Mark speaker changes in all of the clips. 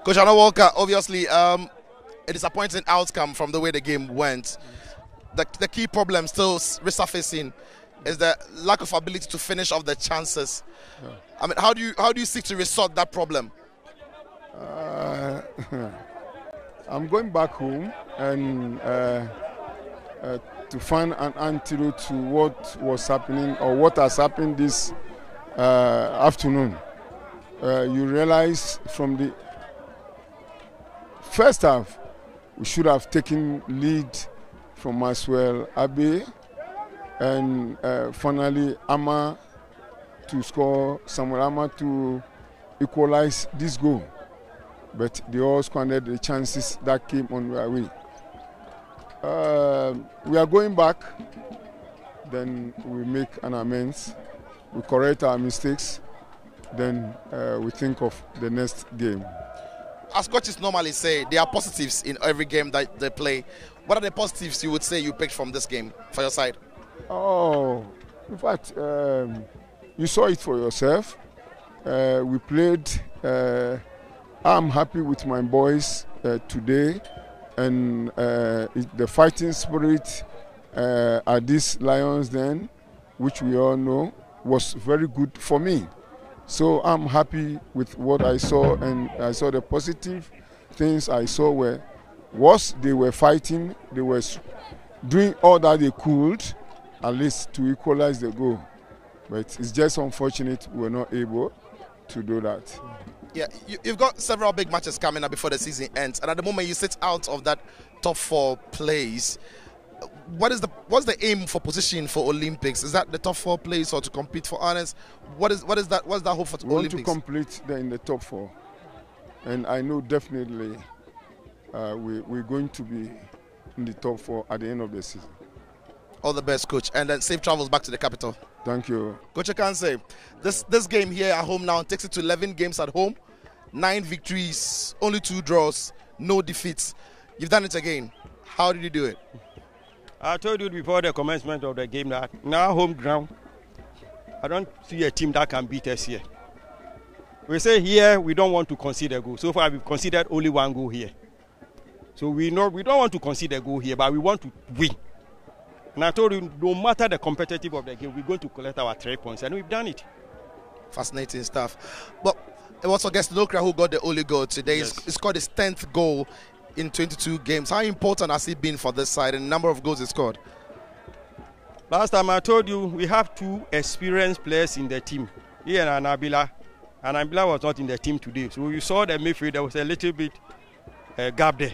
Speaker 1: Coach Anna Walker, obviously, a disappointing outcome from the way the game went. The key problem still resurfacing is the lack of ability to finish off the chances. Yeah. I mean, how do you seek to resolve that problem?
Speaker 2: I'm going back home and to find an antidote to what was happening or what has happened this afternoon. You realize from the first half, we should have taken lead from Maxwell Abe and finally Ama to score, Samuel Ama to equalize this goal. But they all squandered the chances that came on their way. We are going back, then we make an amends, we correct our mistakes, then we think of the next game.
Speaker 1: As coaches normally say, there are positives in every game that they play. What are the positives you would say you picked from this game for your side?
Speaker 2: Oh, in fact, you saw it for yourself. We played. I'm happy with my boys today, and the fighting spirit at these Lions Den, which we all know, was very good for me. So I'm happy with what I saw, and I saw the positive things I saw was they were fighting, they were doing all that they could, at least to equalize the goal. But it's just unfortunate we were not able to do that.
Speaker 1: Yeah, you've got several big matches coming up before the season ends, and at the moment you sit out of that top 4 place. What's the aim for position for Olympics? Is that the top 4 place or to compete for honors? What's that hope for Olympics?
Speaker 2: We want to complete in the top 4, and I know definitely we're going to be in the top 4 at the end of the season.
Speaker 1: All the best, coach, and then safe travels back to the capital.
Speaker 2: Thank you.
Speaker 1: Coach, I can say this game here at home now takes it to 11 games at home, 9 victories, only 2 draws, no defeats. You've done it again. How did you do it?
Speaker 3: I told you before the commencement of the game that in our home ground, I don't see a team that can beat us here. We say here we don't want to concede a goal. So far we've conceded only 1 goal here. So we don't want to concede a goal here, but we want to win. And I told you, no matter the competitive of the game, we're going to collect our 3 points, and we've done it.
Speaker 1: Fascinating stuff. But it was August Lokra who got the only goal today. Yes. He scored his 10th goal in 22 games. How important has it been for this side and the number of goals he scored?
Speaker 3: Last time I told you we have 2 experienced players in the team. He and Anabila. Anabila was not in the team today. So you saw the midfield, there was a little bit gap there.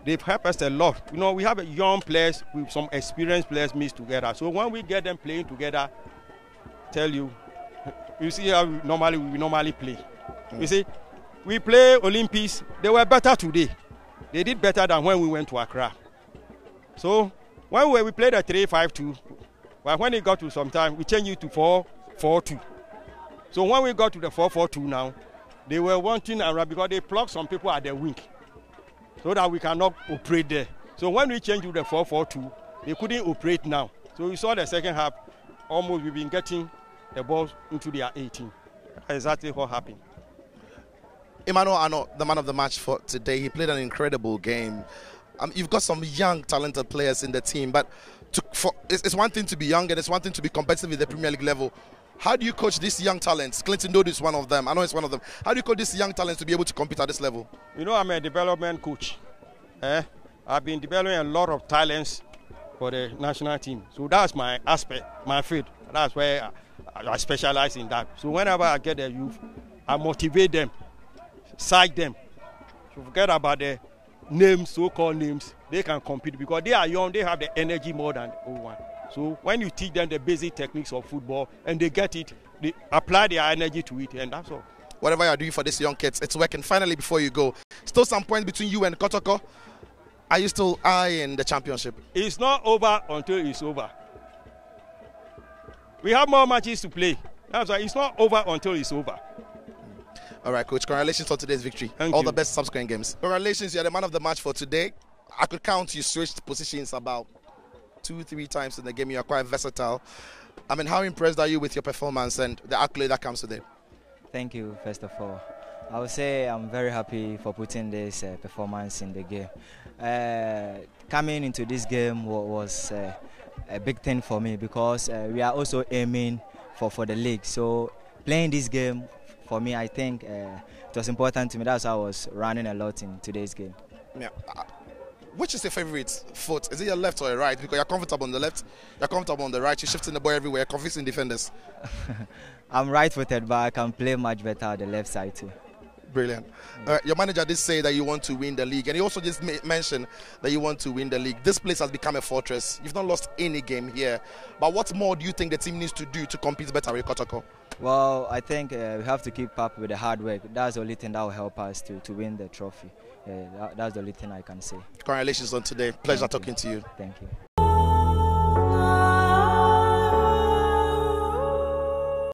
Speaker 3: They've helped us a lot. You know, we have young players with some experienced players mixed together. So when we get them playing together, tell you see how we normally play. You see, we play Olympics, they were better today. They did better than when we went to Accra. So when we played a 3-5-2, but when it got to some time, we changed it to 4-4-2. So when we got to the 4-4-2 now, they were wanting around because they plucked some people at the wing so that we cannot operate there. So when we changed to the 4-4-2, they couldn't operate now. So we saw the second half, almost we've been getting the ball into their 18. Exactly what happened.
Speaker 1: Emmanuel Ano, the man of the match for today, he played an incredible game. You've got some young, talented players in the team, but it's one thing to be young and it's one thing to be competitive at the Premier League level. How do you coach these young talents? Clinton Dodo is one of them. I know it's one of them. How do you coach these young talents to be able to compete at this level?
Speaker 3: You know, I'm a development coach. I've been developing a lot of talents for the national team. So that's my aspect, my field. That's where I specialize in that. So whenever I get a youth, I motivate them, psych them. So forget about the names, so-called names. They can compete because they are young. They have the energy more than the old one. So when you teach them the basic techniques of football and they get it, they apply their energy to it, and that's all.
Speaker 1: Whatever you're doing for these young kids, it's working. Finally, before you go, still some points between you and Kotoko. Are you still eyeing the championship?
Speaker 3: It's not over until it's over. We have more matches to play. That's why it's not over until it's over.
Speaker 1: All right, Coach. Congratulations on today's victory.
Speaker 3: All
Speaker 1: the best subsequent games. Congratulations, you're the man of the match for today. I could count you switched positions about 2-3 times in the game. You are quite versatile. I mean, how impressed are you with your performance and the accolade that comes with it?
Speaker 4: Thank you, first of all. I would say I'm very happy for putting this performance in the game. Coming into this game was a big thing for me because we are also aiming for the league. So playing this game, for me, I think it was important to me. That's why I was running a lot in today's game.
Speaker 1: Yeah. Which is your favorite foot? Is it your left or your right? Because you're comfortable on the left, you're comfortable on the right, you're shifting the ball everywhere, you're confusing defenders.
Speaker 4: I'm right-footed, but I can play much better on the left side too.
Speaker 1: Brilliant. Your manager did say that you want to win the league, and he also just mentioned that you want to win the league. This place has become a fortress. You've not lost any game here. But what more do you think the team needs to do to compete better with Kotoko?
Speaker 4: Well, I think we have to keep up with the hard work. That's the only thing that will help us to win the trophy. That's the only thing I can say.
Speaker 1: Congratulations on today. Pleasure talking to you.
Speaker 4: Thank you.